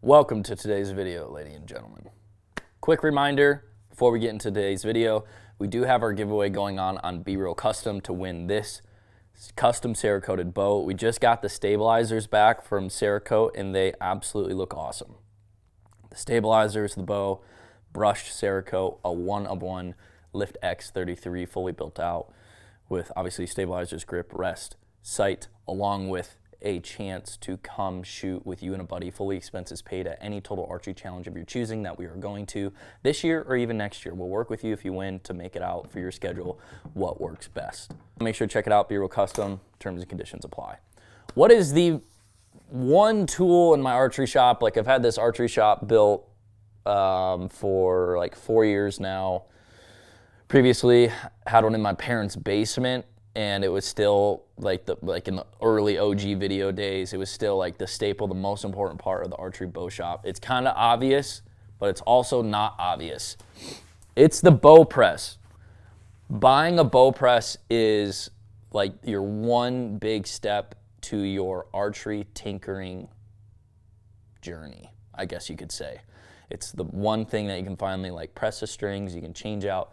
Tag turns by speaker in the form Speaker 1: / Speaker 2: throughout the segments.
Speaker 1: Welcome to today's video, ladies and gentlemen. Quick reminder, before we get into today's video, we do have our giveaway going on Be Real Custom to win this custom Cerakoted bow. We just got the stabilizers back from Cerakote and they absolutely look awesome. The stabilizers, the bow, brushed Cerakote, a 1-of-1 Lift X33 fully built out with obviously stabilizers, grip, rest, sight, along with a chance to come shoot with you and a buddy, fully expenses paid at any total archery challenge of your choosing that we are going to this year or even next year. We'll work with you if you win to make it out for your schedule what works best. Make sure to check it out, Be Real Custom, terms and conditions apply. What is the one tool in my archery shop? Like, I've had this archery shop built for like 4 years now. Previously had one in my parents' basement, and it was still like in the early OG video days, it was still like the staple, the most important part of the archery bow shop. It's kind of obvious, but it's also not obvious. It's the bow press. Buying a bow press is like your one big step to your archery tinkering journey, I guess you could say. It's the one thing that you can finally like press the strings, you can change out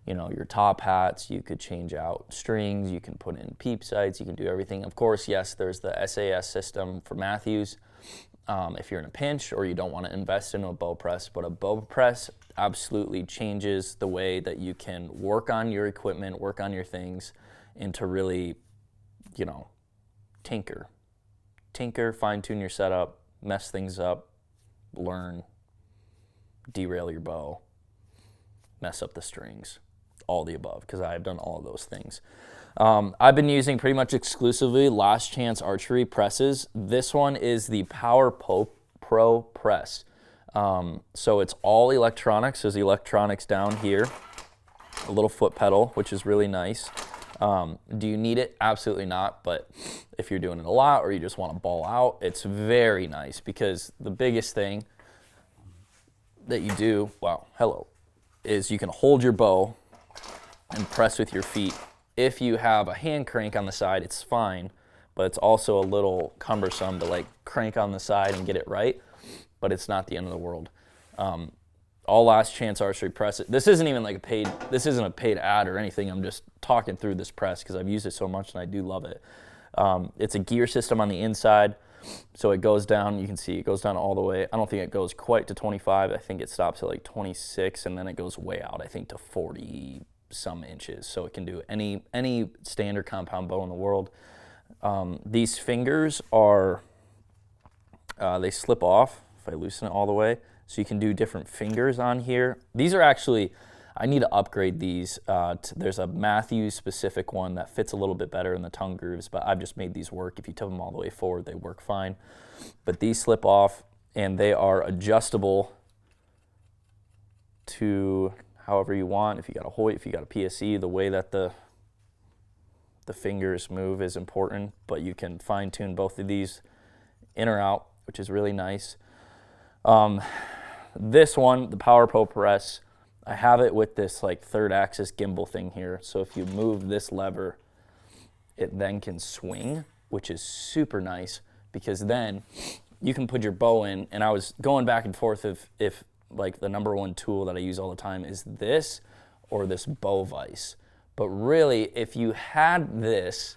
Speaker 1: your top hats, you could change out strings, you can put in peep sights, you can do everything. Of course, yes, there's the SAS system for Matthews if you're in a pinch or you don't want to invest in a bow press, but a bow press absolutely changes the way that you can work on your equipment, work on your things, and to really, tinker, fine-tune your setup, mess things up, learn, derail your bow, mess up the strings. All the above, because I've done all of those things. I've been using pretty much exclusively Last Chance Archery presses. This one is the Power Pro press. So it's all electronics. There's electronics down here, a little foot pedal, which is really nice. Do you need it? Absolutely not, but if you're doing it a lot or you just want to ball out, it's very nice, because the biggest thing that you do, is you can hold your bow and press with your feet. If you have a hand crank on the side, it's fine, but it's also a little cumbersome to like crank on the side and get it right, but it's not the end of the world. All Last Chance Archery press. This isn't even like this isn't a paid ad or anything. I'm just talking through this press because I've used it so much and I do love it. It's a gear system on the inside. So it goes down, you can see it goes down all the way. I don't think it goes quite to 25. I think it stops at like 26 and then it goes way out, I think to 40 some inches. So it can do any standard compound bow in the world. These fingers are, they slip off if I loosen it all the way. So you can do different fingers on here. These are actually, I need to upgrade these. There's a Matthews specific one that fits a little bit better in the tongue grooves, but I've just made these work. If you tip them all the way forward, they work fine. But these slip off and they are adjustable to however you want. If you got a Hoyt, if you got a PSE, the way that the fingers move is important, but you can fine tune both of these in or out, which is really nice. This one, the Power Pro press, I have it with this like third axis gimbal thing here. So if you move this lever, it then can swing, which is super nice, because then you can put your bow in. And I was going back and forth if like the number one tool that I use all the time is this or this bow vise. But really, if you had this,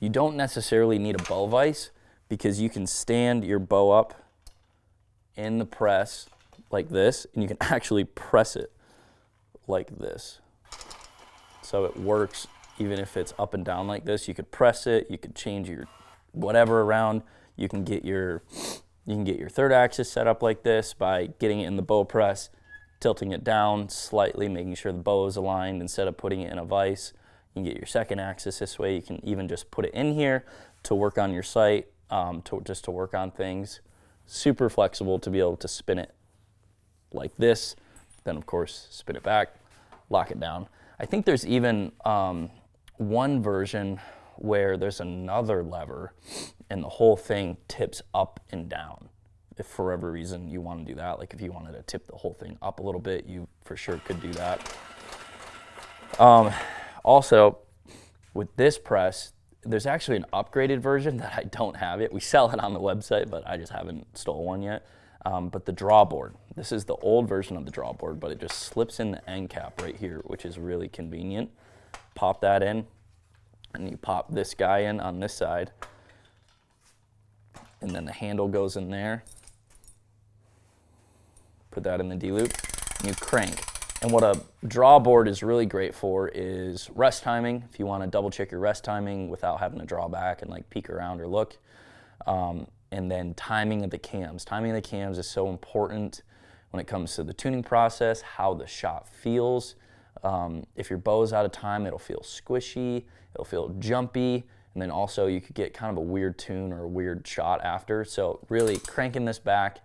Speaker 1: you don't necessarily need a bow vise, because you can stand your bow up in the press like this, and you can actually press it like this. So it works even if it's up and down like this. You could press it, you could change your whatever around. You can get your third axis set up like this by getting it in the bow press, tilting it down slightly, making sure the bow is aligned instead of putting it in a vise. You can get your second axis this way. You can even just put it in here to work on your sight, just to work on things. Super flexible to be able to spin it like this, then of course spin it back, lock it down. I think there's even one version where there's another lever and the whole thing tips up and down. If for whatever reason you want to do that, like if you wanted to tip the whole thing up a little bit, you for sure could do that. Also, with this press, there's actually an upgraded version that I don't have yet. We sell it on the website, but I just haven't stole one yet. But the drawboard, this is the old version of the drawboard, but it just slips in the end cap right here, which is really convenient. Pop that in, and you pop this guy in on this side, and then the handle goes in there. Put that in the D-loop, and you crank. And what a drawboard is really great for is rest timing, if you want to double check your rest timing without having to draw back and like peek around or look. And then timing of the cams. Timing of the cams is so important when it comes to the tuning process, how the shot feels. If your bow's out of time, it'll feel squishy, it'll feel jumpy, and then also you could get kind of a weird tune or a weird shot after. So really cranking this back,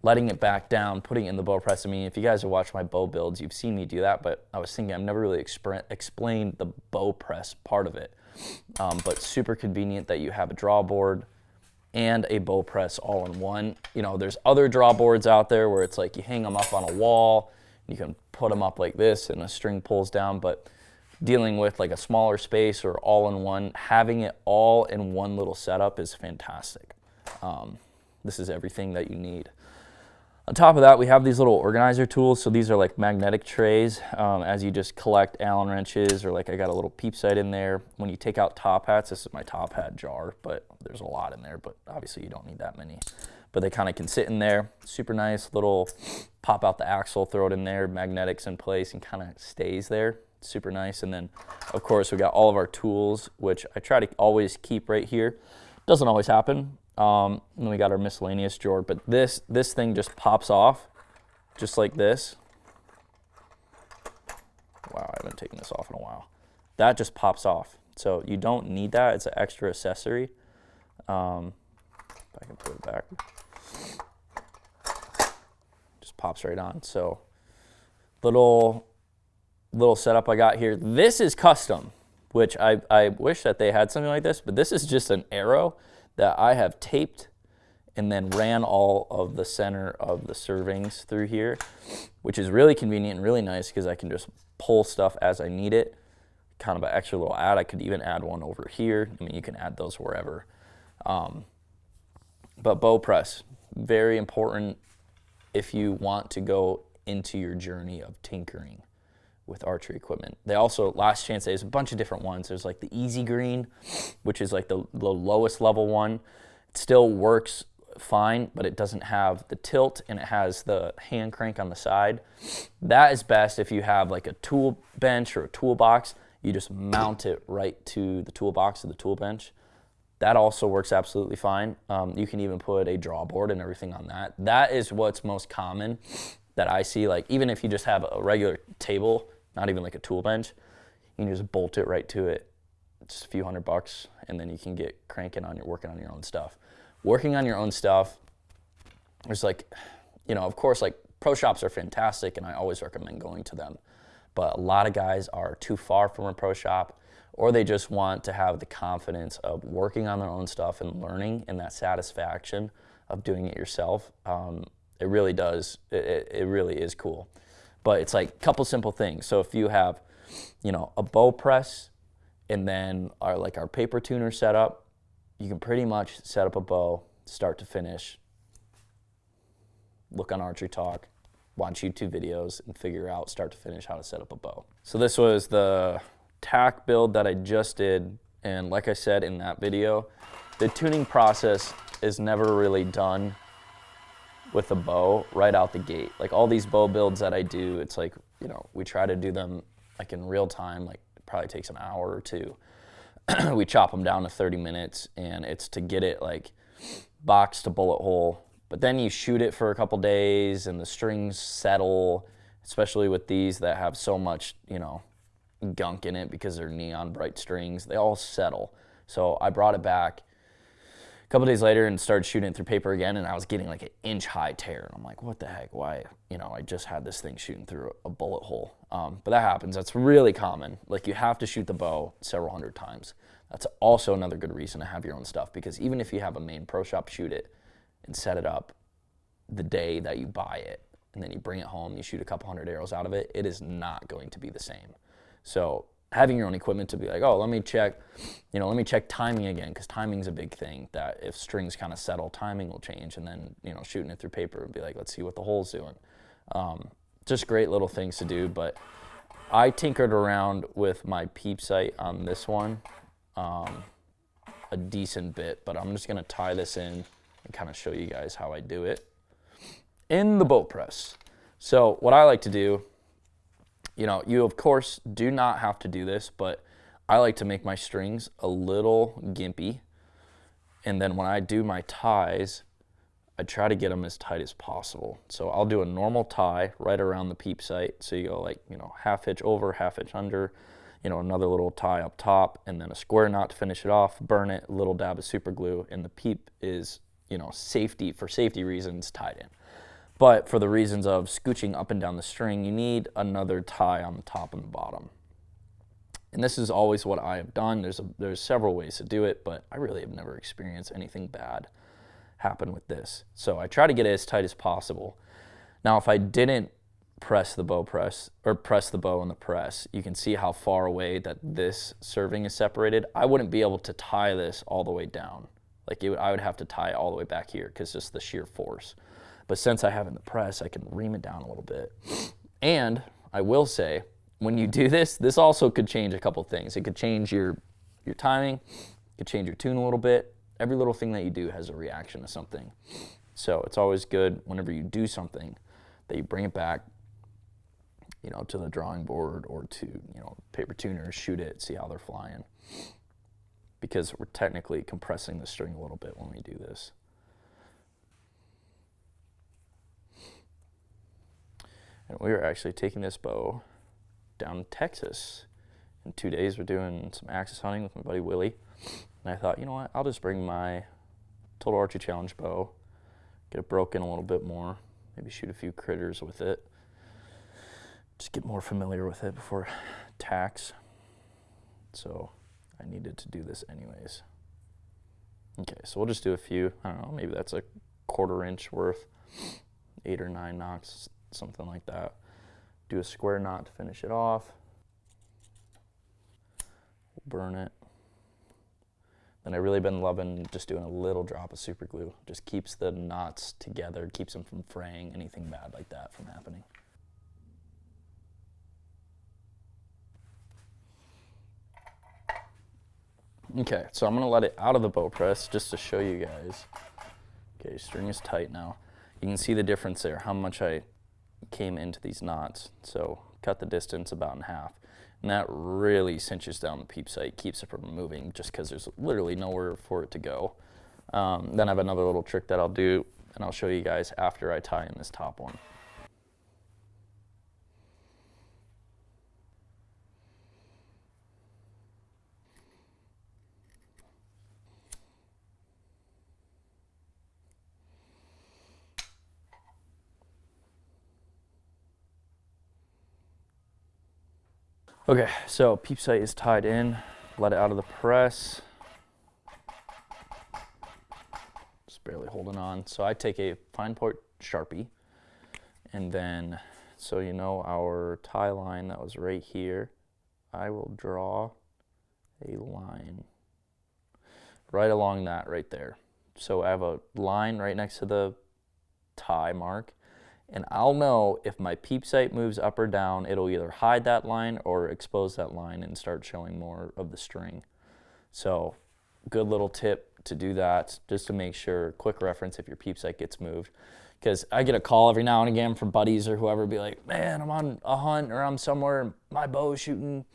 Speaker 1: letting it back down, putting it in the bow press. I mean, if you guys have watched my bow builds, you've seen me do that, but I was thinking I've never really explained the bow press part of it. But super convenient that you have a drawboard and a bow press all in one. You know, there's other drawboards out there where it's like you hang them up on a wall, you can put them up like this and a string pulls down, but dealing with like a smaller space or all in one, having it all in one little setup is fantastic. This is everything that you need. On top of that, we have these little organizer tools. So these are like magnetic trays as you just collect Allen wrenches, or like I got a little peep sight in there. When you take out top hats, this is my top hat jar, but there's a lot in there, but obviously you don't need that many. But they kind of can sit in there. Super nice little pop out the axle, throw it in there, magnetics in place, and kind of stays there. Super nice. And then of course we got all of our tools, which I try to always keep right here. Doesn't always happen. And we got our miscellaneous drawer, but this thing just pops off, just like this. Wow, I haven't taken this off in a while. That just pops off. So you don't need that. It's an extra accessory. If I can put it back. Just pops right on. So little setup I got here. This is custom, which I wish that they had something like this, but this is just an arrow that I have taped and then ran all of the center of the servings through here, which is really convenient and really nice because I can just pull stuff as I need it. Kind of an extra little add. I could even add one over here. I mean, you can add those wherever. But bow press, very important if you want to go into your journey of tinkering with archery equipment. They also, last chance, there's a bunch of different ones. There's like the easy green, which is like the lowest level one. It still works fine, but it doesn't have the tilt and it has the hand crank on the side. That is best if you have like a tool bench or a toolbox. You just mount it right to the toolbox or the tool bench. That also works absolutely fine. You can even put a drawboard and everything on that. That is what's most common that I see. Like even if you just have a regular table, not even like a tool bench, you can just bolt it right to it. It's a few $100, and then you can get cranking on working on your own stuff. Working on your own stuff, there's like, you know, of course, like pro shops are fantastic, and I always recommend going to them. But a lot of guys are too far from a pro shop, or they just want to have the confidence of working on their own stuff and learning, and that satisfaction of doing it yourself. It really does. It really is cool. But it's like a couple simple things. So if you have, you know, a bow press and then our paper tuner setup, you can pretty much set up a bow start to finish. Look on Archery Talk, watch YouTube videos, and figure out start to finish how to set up a bow. So this was the tack build that I just did. And like I said in that video, the tuning process is never really done with a bow right out the gate. Like all these bow builds that I do, it's like, you know, we try to do them like in real time, like it probably takes an hour or two. We chop them down to 30 minutes and it's to get it like box to bullet hole. But then you shoot it for a couple days and the strings settle, especially with these that have so much, you know, gunk in it because they're neon bright strings. They all settle. So I brought it back a couple days later and started shooting it through paper again, and I was getting like an inch high tear. And I'm like, what the heck? Why? You know, I just had this thing shooting through a bullet hole. But that happens. That's really common. Like you have to shoot the bow several hundred times. That's also another good reason to have your own stuff, because even if you have a main pro shop shoot it and set it up the day that you buy it, and then you bring it home, you shoot a couple hundred arrows out of it, it is not going to be the same. So having your own equipment to be like, oh, let me check timing again, because timing's a big thing, that if strings kind of settle, timing will change, and then, shooting it through paper would be like, let's see what the hole's doing. Just great little things to do, but I tinkered around with my peep sight on this one a decent bit, but I'm just gonna tie this in and kind of show you guys how I do it in the boat press. So what I like to do, you of course do not have to do this, but I like to make my strings a little gimpy. And then when I do my ties, I try to get them as tight as possible. So I'll do a normal tie right around the peep sight. So you go like, half hitch over, half hitch under, another little tie up top, and then a square knot to finish it off, burn it, a little dab of super glue, and the peep is, for safety reasons, tied in. But for the reasons of scooching up and down the string, you need another tie on the top and the bottom. And this is always what I have done. There's several ways to do it, but I really have never experienced anything bad happen with this. So I try to get it as tight as possible. Now, if I didn't press the bow in the press, you can see how far away that this serving is separated. I wouldn't be able to tie this all the way down. I would have to tie it all the way back here because just the sheer force. But since I have it in the press, I can ream it down a little bit. And I will say, when you do this, this also could change a couple things. It could change your timing, it could change your tune a little bit. Every little thing that you do has a reaction to something. So it's always good whenever you do something that you bring it back, to the drawing board or to, paper tuners, shoot it, see how they're flying. Because we're technically compressing the string a little bit when we do this. And we are actually taking this bow down to Texas. In 2 days, we're doing some axis hunting with my buddy Willie. And I thought, you know what, I'll just bring my Total Archery Challenge bow, get it broken a little bit more, maybe shoot a few critters with it. Just get more familiar with it before tax. So I needed to do this anyways. Okay, so we'll just do a few, I don't know, maybe that's a 1/4 inch worth, 8 or 9 knocks, something like that. Do a square knot to finish it off. Burn it. Then I've really been loving just doing a little drop of super glue. Just keeps the knots together, keeps them from fraying, anything bad like that from happening. Okay, so I'm gonna let it out of the bow press just to show you guys. Okay, string is tight now. You can see the difference there, how much I came into these knots. So cut the distance about in half. And that really cinches down the peep sight, keeps it from moving just because there's literally nowhere for it to go. Then I have another little trick that I'll do, and I'll show you guys after I tie in this top one. Okay, so peep sight is tied in, let it out of the press. Just barely holding on. So I take a fine point Sharpie, and then, so our tie line that was right here, I will draw a line right along that right there. So I have a line right next to the tie mark, and I'll know if my peep sight moves up or down, it'll either hide that line or expose that line and start showing more of the string. So good little tip to do that, just to make sure, quick reference if your peep sight gets moved. Because I get a call every now and again from buddies or whoever, be like, man, I'm on a hunt or I'm somewhere and my bow is shooting,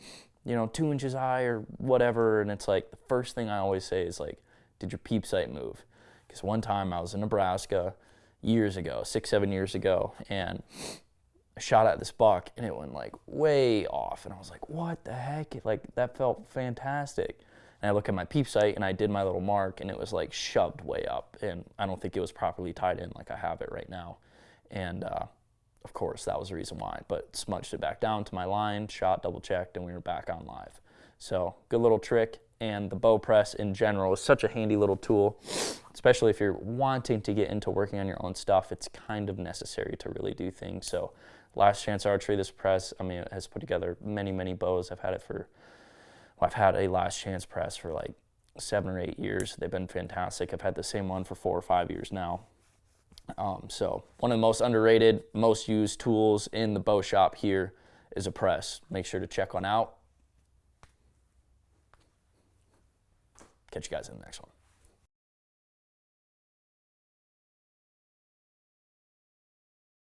Speaker 1: 2 inches high or whatever. And it's like, the first thing I always say is like, did your peep sight move? Because one time I was in Nebraska, years ago, 6-7 years ago, and I shot at this buck and it went like way off, and I was like, what the heck? That felt fantastic. And I look at my peep sight and I did my little mark and it was like shoved way up, and I don't think it was properly tied in like I have it right now. And of course that was the reason why, but smudged it back down to my line, shot, double checked, and we were back on live. So good little trick. And the bow press in general is such a handy little tool, especially if you're wanting to get into working on your own stuff. It's kind of necessary to really do things. So Last Chance Archery, this press, I mean, it has put together many, many bows. I've had a Last Chance press for like 7 or 8 years. They've been fantastic. I've had the same one for 4 or 5 years now. So one of the most underrated, most used tools in the bow shop here is a press. Make sure to check one out. Catch you guys in the next one.